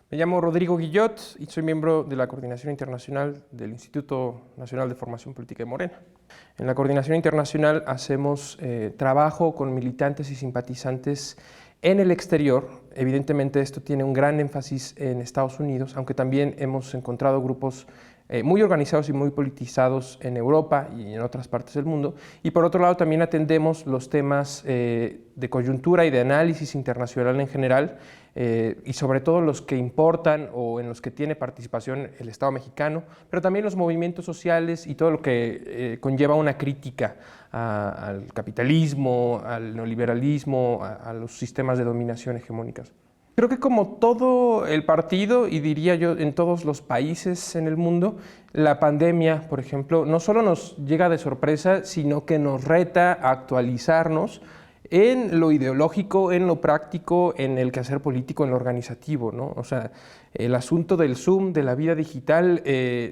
Me llamo Rodrigo Guillot y soy miembro de la Coordinación Internacional del Instituto Nacional de Formación Política de Morena. En la Coordinación Internacional hacemos trabajo con militantes y simpatizantes en el exterior. Evidentemente esto tiene un gran énfasis en Estados Unidos, aunque también hemos encontrado grupos muy organizados y muy politizados en Europa y en otras partes del mundo. Y por otro lado también atendemos los temas de coyuntura y de análisis internacional en general, y sobre todo los que importan o en los que tiene participación el Estado mexicano, pero también los movimientos sociales y todo lo que conlleva una crítica al capitalismo, al neoliberalismo, a los sistemas de dominación hegemónicas. Creo que como todo el partido, y diría yo en todos los países en el mundo, la pandemia, por ejemplo, no solo nos llega de sorpresa, sino que nos reta a actualizarnos en lo ideológico, en lo práctico, en el quehacer político, en lo organizativo, ¿no? O sea, el asunto del Zoom, de la vida digital,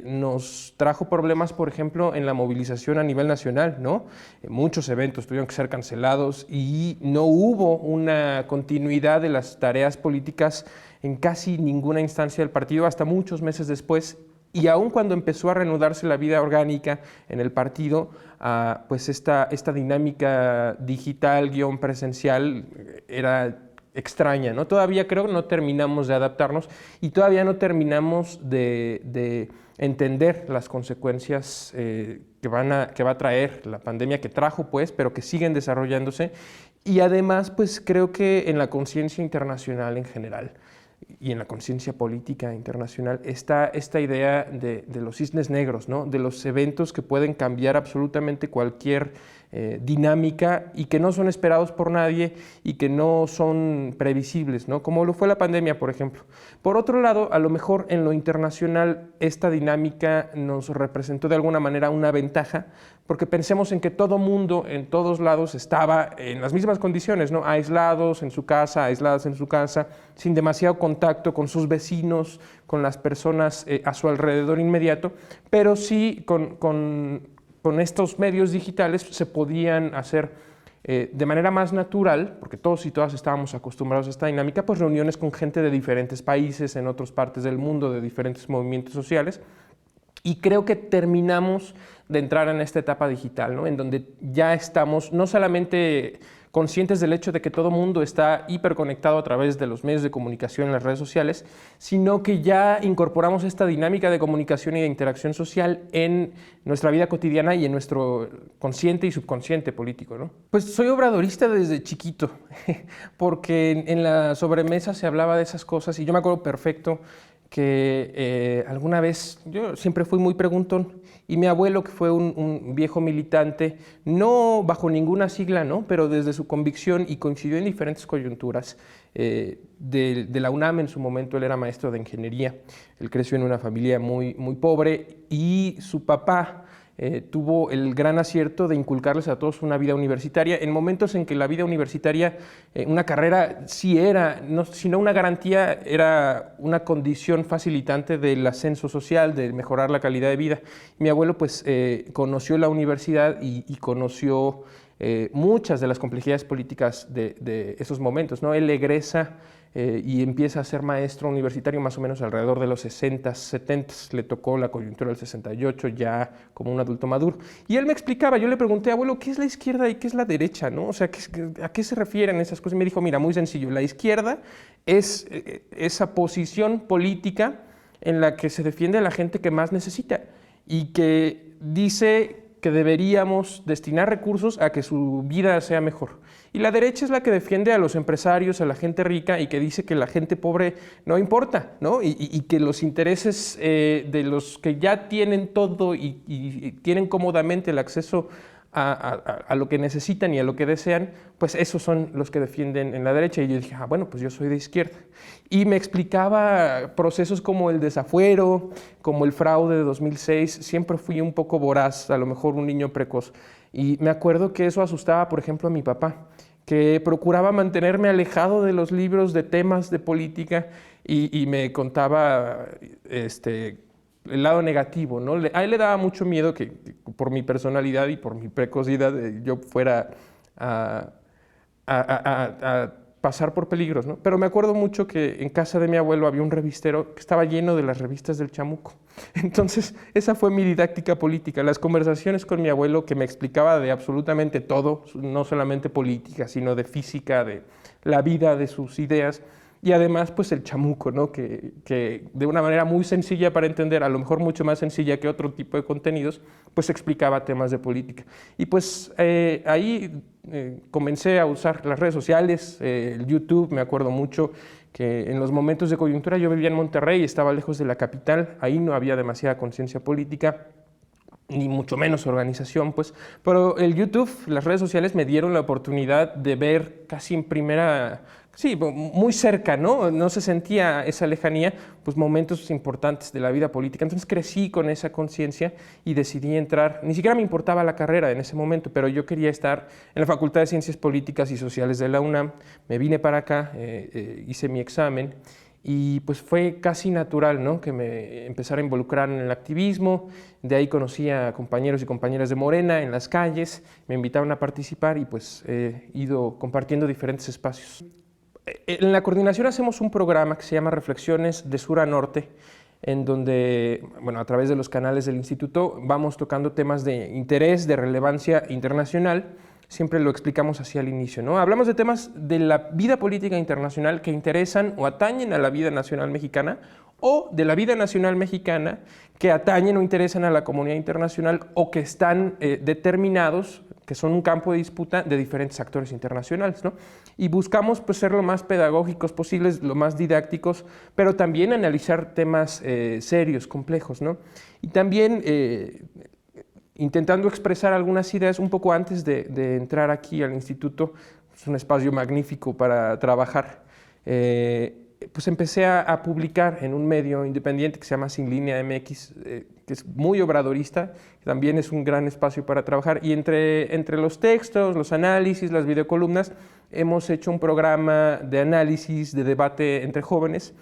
nos trajo problemas, por ejemplo, en la movilización a nivel nacional, ¿no? Muchos eventos tuvieron que ser cancelados y no hubo una continuidad de las tareas políticas en casi ninguna instancia del partido hasta muchos meses después. Y aun cuando empezó a reanudarse la vida orgánica en el partido, pues esta dinámica digital guión presencial era extraña, ¿no? Todavía creo que no terminamos de adaptarnos y todavía no terminamos de entender las consecuencias que va a traer la pandemia que trajo, pues, pero que siguen desarrollándose. Y además, pues creo que en la conciencia internacional en general y en la conciencia política internacional está esta idea de los cisnes negros, ¿no? De los eventos que pueden cambiar absolutamente cualquier dinámica y que no son esperados por nadie y que no son previsibles, ¿no? Como lo fue la pandemia, por ejemplo. Por otro lado, a lo mejor en lo internacional esta dinámica nos representó de alguna manera una ventaja, porque pensemos en que todo mundo en todos lados estaba en las mismas condiciones, ¿no? Aislados en su casa, aisladas en su casa, sin demasiado contacto con sus vecinos, con las personas a su alrededor inmediato, pero sí con estos medios digitales se podían hacer de manera más natural, porque todos y todas estábamos acostumbrados a esta dinámica, pues reuniones con gente de diferentes países, en otras partes del mundo, de diferentes movimientos sociales. Y creo que terminamos de entrar en esta etapa digital, ¿no? En donde ya estamos no solamente conscientes del hecho de que todo mundo está hiperconectado a través de los medios de comunicación en las redes sociales, sino que ya incorporamos esta dinámica de comunicación y de interacción social en nuestra vida cotidiana y en nuestro consciente y subconsciente político, ¿no? Pues soy obradorista desde chiquito, porque en la sobremesa se hablaba de esas cosas y yo me acuerdo perfecto que alguna vez, yo siempre fui muy preguntón, y mi abuelo, que fue un viejo militante, no bajo ninguna sigla, ¿no? Pero desde su convicción, y coincidió en diferentes coyunturas, de la UNAM en su momento. Él era maestro de ingeniería, él creció en una familia muy pobre, y su papá tuvo el gran acierto de inculcarles a todos una vida universitaria en momentos en que la vida universitaria, una carrera sí era, no, sino una garantía, era una condición facilitante del ascenso social, de mejorar la calidad de vida. Mi abuelo pues conoció la universidad y conoció muchas de las complejidades políticas de esos momentos, ¿no? Él egresa y empieza a ser maestro universitario más o menos alrededor de los 60, 70, le tocó la coyuntura del 68 ya como un adulto maduro. Y él me explicaba, yo le pregunté, abuelo, ¿qué es la izquierda y qué es la derecha, ¿no? O sea, ¿a qué se refieren esas cosas? Y me dijo, mira, muy sencillo, la izquierda es esa posición política en la que se defiende a la gente que más necesita y que dice que deberíamos destinar recursos a que su vida sea mejor. Y la derecha es la que defiende a los empresarios, a la gente rica, y que dice que la gente pobre no importa, ¿no? Y que los intereses de los que ya tienen todo y tienen cómodamente el acceso a lo que necesitan y a lo que desean, pues esos son los que defienden en la derecha. Y yo dije, bueno, pues yo soy de izquierda. Y me explicaba procesos como el desafuero, como el fraude de 2006. Siempre fui un poco voraz, a lo mejor un niño precoz. Y me acuerdo que eso asustaba, por ejemplo, a mi papá, que procuraba mantenerme alejado de los libros de temas de política y me contaba el lado negativo, ¿no? A él le daba mucho miedo que por mi personalidad y por mi precocidad yo fuera a pasar por peligros, ¿no? Pero me acuerdo mucho que en casa de mi abuelo había un revistero que estaba lleno de las revistas del Chamuco. Entonces, esa fue mi didáctica política, las conversaciones con mi abuelo que me explicaba de absolutamente todo, no solamente política, sino de física, de la vida, de sus ideas. Y además, pues el Chamuco, ¿no? Que de una manera muy sencilla para entender, a lo mejor mucho más sencilla que otro tipo de contenidos, pues explicaba temas de política. Y pues ahí comencé a usar las redes sociales, el YouTube, me acuerdo mucho que en los momentos de coyuntura yo vivía en Monterrey, estaba lejos de la capital, ahí no había demasiada conciencia política, ni mucho menos organización, pues, pero el YouTube, las redes sociales me dieron la oportunidad de ver casi en primera, sí, muy cerca, ¿no? No se sentía esa lejanía, pues momentos importantes de la vida política. Entonces crecí con esa conciencia y decidí entrar, ni siquiera me importaba la carrera en ese momento, pero yo quería estar en la Facultad de Ciencias Políticas y Sociales de la UNAM, me vine para acá, hice mi examen. Y pues fue casi natural, ¿no? Que me empezara a involucrar en el activismo. De ahí conocí a compañeros y compañeras de Morena en las calles, me invitaron a participar y pues he ido compartiendo diferentes espacios. En la coordinación hacemos un programa que se llama Reflexiones de Sur a Norte, en donde, bueno, a través de los canales del instituto vamos tocando temas de interés, de relevancia internacional. Siempre lo explicamos así al inicio, ¿no? Hablamos de temas de la vida política internacional que interesan o atañen a la vida nacional mexicana, o de la vida nacional mexicana que atañen o interesan a la comunidad internacional o que están determinados, que son un campo de disputa de diferentes actores internacionales, ¿no? Y buscamos pues, ser lo más pedagógicos posibles, lo más didácticos, pero también analizar temas serios, complejos, ¿no? Y también intentando expresar algunas ideas un poco antes de entrar aquí al instituto. Es un espacio magnífico para trabajar. Pues empecé a publicar en un medio independiente que se llama Sin Línea MX, que es muy obradorista, también es un gran espacio para trabajar. Y entre los textos, los análisis, las videocolumnas, hemos hecho un programa de análisis, de debate entre jóvenes,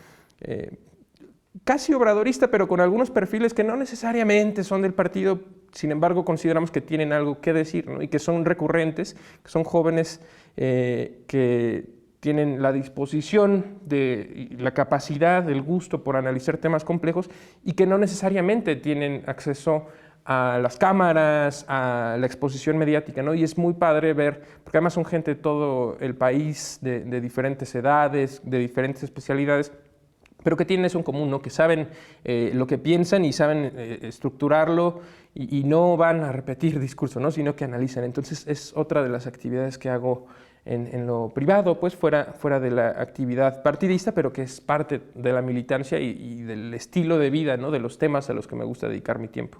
casi obradorista, pero con algunos perfiles que no necesariamente son del partido, sin embargo consideramos que tienen algo que decir, ¿no? Y que son recurrentes, que son jóvenes que tienen la disposición, la capacidad, el gusto por analizar temas complejos y que no necesariamente tienen acceso a las cámaras, a la exposición mediática, ¿no? Y es muy padre ver, porque además son gente de todo el país, de diferentes edades, de diferentes especialidades, pero que tienen eso en común, ¿no? Que saben lo que piensan y saben estructurarlo y no van a repetir discurso, ¿no? Sino que analizan. Entonces es otra de las actividades que hago en lo privado, pues fuera de la actividad partidista, pero que es parte de la militancia y del estilo de vida, ¿no? De los temas a los que me gusta dedicar mi tiempo.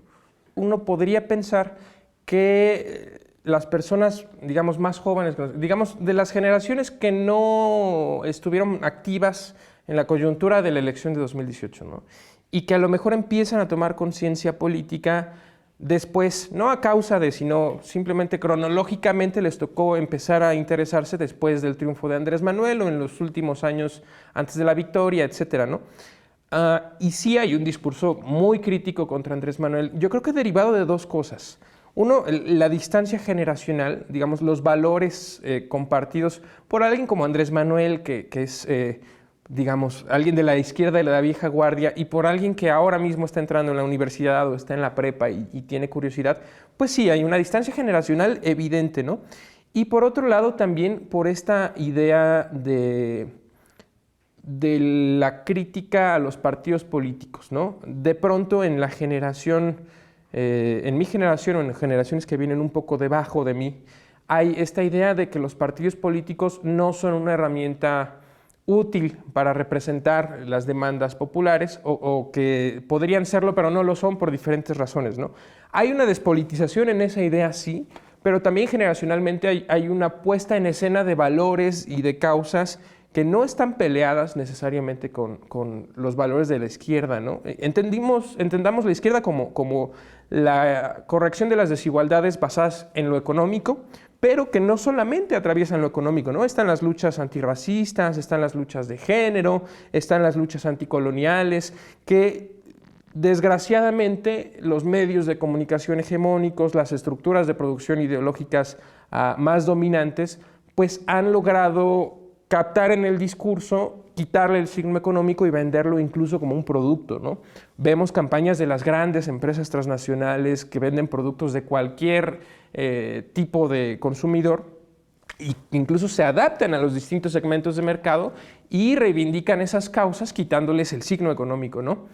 Uno podría pensar que las personas, digamos, más jóvenes, digamos, de las generaciones que no estuvieron activas en la coyuntura de la elección de 2018, ¿no? Y que a lo mejor empiezan a tomar conciencia política después, no a causa de, sino simplemente cronológicamente les tocó empezar a interesarse después del triunfo de Andrés Manuel o en los últimos años antes de la victoria, etcétera, ¿no? Y sí hay un discurso muy crítico contra Andrés Manuel, yo creo que derivado de dos cosas. Uno, la distancia generacional, digamos, los valores compartidos por alguien como Andrés Manuel, que es, digamos, alguien de la izquierda de la vieja guardia, y por alguien que ahora mismo está entrando en la universidad o está en la prepa y tiene curiosidad, pues sí, hay una distancia generacional evidente, ¿no? Y por otro lado, también por esta idea de la crítica a los partidos políticos, ¿no? De pronto en la generación, en mi generación o en generaciones que vienen un poco debajo de mí, hay esta idea de que los partidos políticos no son una herramienta útil para representar las demandas populares o que podrían serlo, pero no lo son por diferentes razones, ¿no? Hay una despolitización en esa idea, sí, pero también generacionalmente hay una puesta en escena de valores y de causas que no están peleadas necesariamente con los valores de la izquierda, ¿no? Entendamos la izquierda como la corrección de las desigualdades basadas en lo económico, pero que no solamente atraviesan lo económico, ¿no? Están las luchas antirracistas, están las luchas de género, están las luchas anticoloniales, que desgraciadamente los medios de comunicación hegemónicos, las estructuras de producción ideológicas más dominantes, pues han logrado captar en el discurso, quitarle el signo económico y venderlo incluso como un producto, ¿no? Vemos campañas de las grandes empresas transnacionales que venden productos de cualquier tipo de consumidor y incluso se adaptan a los distintos segmentos de mercado y reivindican esas causas quitándoles el signo económico, ¿no?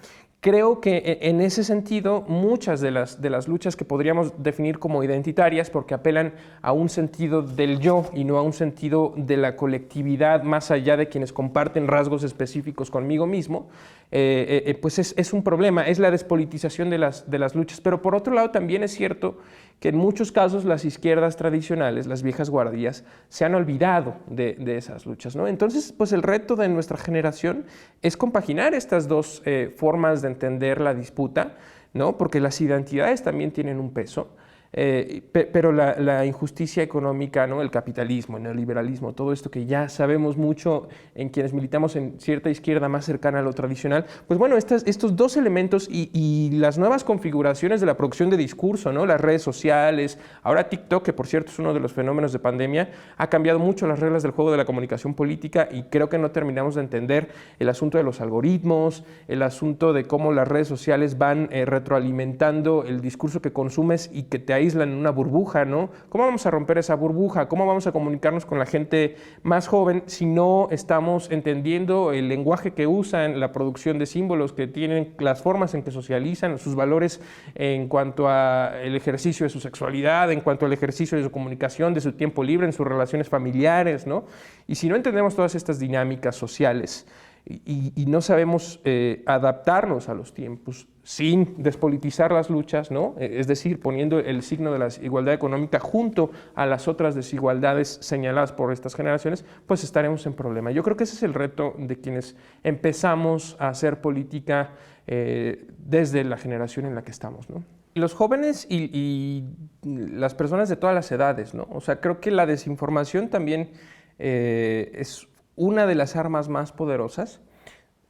Creo que en ese sentido muchas de las luchas que podríamos definir como identitarias, porque apelan a un sentido del yo y no a un sentido de la colectividad más allá de quienes comparten rasgos específicos conmigo mismo, pues es un problema, es la despolitización de las luchas. Pero por otro lado también es cierto que en muchos casos las izquierdas tradicionales, las viejas guardias, se han olvidado de esas luchas, ¿no? Entonces, pues el reto de nuestra generación es compaginar estas dos formas de entender la disputa, ¿no? Porque las identidades también tienen un peso, pero la injusticia económica, ¿no? El capitalismo, el neoliberalismo, todo esto que ya sabemos mucho en quienes militamos en cierta izquierda más cercana a lo tradicional, pues bueno, estos dos elementos y las nuevas configuraciones de la producción de discurso, ¿no? Las redes sociales, ahora TikTok, que por cierto es uno de los fenómenos de pandemia, ha cambiado mucho las reglas del juego de la comunicación política y creo que no terminamos de entender el asunto de los algoritmos, el asunto de cómo las redes sociales van retroalimentando el discurso que consumes y que te aíslan en una burbuja, ¿no? ¿Cómo vamos a romper esa burbuja? ¿Cómo vamos a comunicarnos con la gente más joven si no estamos entendiendo el lenguaje que usan, la producción de símbolos que tienen, las formas en que socializan, sus valores en cuanto al ejercicio de su sexualidad, en cuanto al ejercicio de su comunicación, de su tiempo libre, en sus relaciones familiares, ¿no? Y si no entendemos todas estas dinámicas sociales y no sabemos adaptarnos a los tiempos sin despolitizar las luchas, ¿no? Es decir, poniendo el signo de la igualdad económica junto a las otras desigualdades señaladas por estas generaciones, pues estaremos en problema. Yo creo que ese es el reto de quienes empezamos a hacer política desde la generación en la que estamos, ¿no? Los jóvenes y las personas de todas las edades, ¿no? O sea, creo que la desinformación también es una de las armas más poderosas.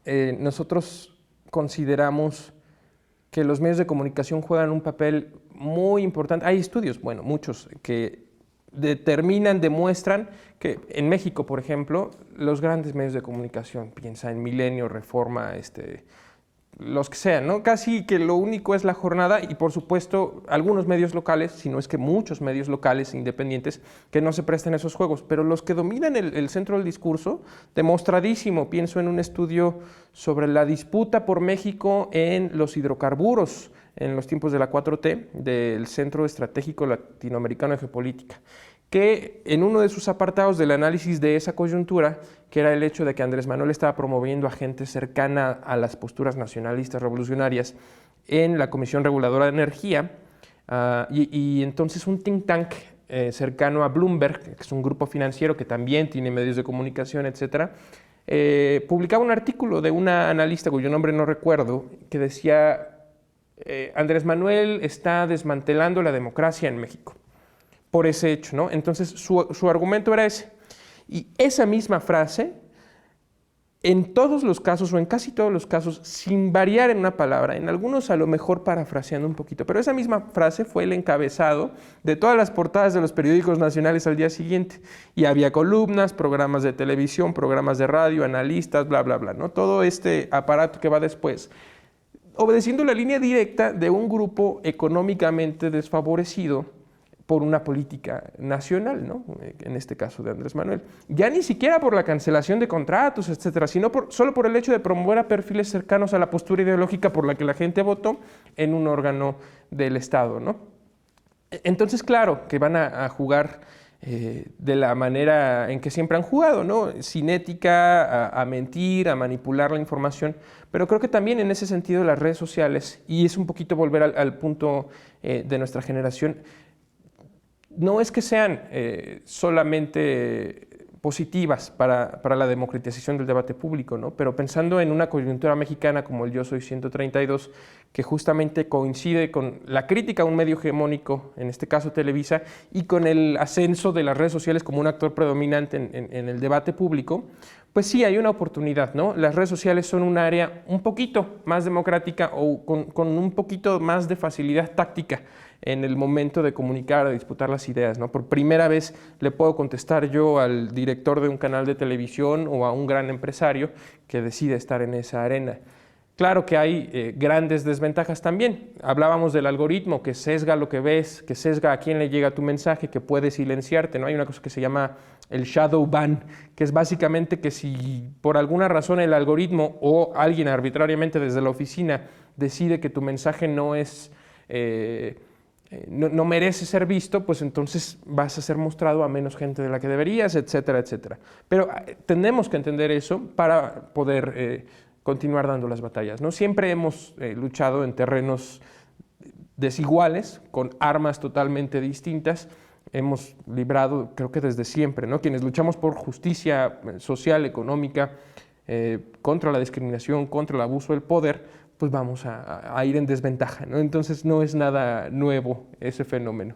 Nosotros consideramos que los medios de comunicación juegan un papel muy importante. Hay estudios, bueno, muchos, que demuestran que en México, por ejemplo, los grandes medios de comunicación, piensa en Milenio, Reforma, los que sean, ¿no? Casi que lo único es La Jornada y por supuesto algunos medios locales, si no es que muchos medios locales independientes que no se presten a esos juegos, pero los que dominan el centro del discurso, demostradísimo, pienso en un estudio sobre la disputa por México en los hidrocarburos en los tiempos de la 4T, del Centro Estratégico Latinoamericano de Geopolítica, que en uno de sus apartados del análisis de esa coyuntura, que era el hecho de que Andrés Manuel estaba promoviendo a gente cercana a las posturas nacionalistas revolucionarias en la Comisión Reguladora de Energía, y entonces un think tank cercano a Bloomberg, que es un grupo financiero que también tiene medios de comunicación, etcétera, publicaba un artículo de una analista cuyo nombre no recuerdo, que decía Andrés Manuel está desmantelando la democracia en México por ese hecho, ¿no? Entonces su argumento era ese. Y esa misma frase, en todos los casos, o en casi todos los casos, sin variar en una palabra, en algunos a lo mejor parafraseando un poquito, pero esa misma frase fue el encabezado de todas las portadas de los periódicos nacionales al día siguiente. Y había columnas, programas de televisión, programas de radio, analistas, bla, bla, bla, ¿no? Todo este aparato que va después, obedeciendo la línea directa de un grupo económicamente desfavorecido por una política nacional, ¿no? En este caso de Andrés Manuel. Ya ni siquiera por la cancelación de contratos, etcétera, sino solo por el hecho de promover a perfiles cercanos a la postura ideológica por la que la gente votó en un órgano del Estado, ¿no? Entonces, claro, que van a jugar de la manera en que siempre han jugado, ¿no? Cinética, a mentir, a manipular la información, pero creo que también en ese sentido las redes sociales, y es un poquito volver al punto de nuestra generación, no es que sean solamente positivas para la democratización del debate público, ¿no? Pero pensando en una coyuntura mexicana como el Yo Soy 132, que justamente coincide con la crítica a un medio hegemónico, en este caso Televisa, y con el ascenso de las redes sociales como un actor predominante en el debate público, Pues sí, hay una oportunidad, ¿no? Las redes sociales son un área un poquito más democrática o con un poquito más de facilidad táctica en el momento de comunicar, de disputar las ideas, ¿no? Por primera vez le puedo contestar yo al director de un canal de televisión o a un gran empresario que decide estar en esa arena. Claro que hay grandes desventajas también. Hablábamos del algoritmo que sesga lo que ves, que sesga a quién le llega tu mensaje, que puede silenciarte, ¿no? Hay una cosa que se llama el shadow ban, que es básicamente que si por alguna razón el algoritmo o alguien arbitrariamente desde la oficina decide que tu mensaje no es... no merece ser visto, pues entonces vas a ser mostrado a menos gente de la que deberías, etcétera, etcétera. Pero tenemos que entender eso para poder continuar dando las batallas, ¿no? Siempre hemos luchado en terrenos desiguales, con armas totalmente distintas. Hemos librado, creo que desde siempre, ¿no? Quienes luchamos por justicia social, económica, contra la discriminación, contra el abuso del poder, pues vamos a ir en desventaja, ¿no? Entonces no es nada nuevo ese fenómeno.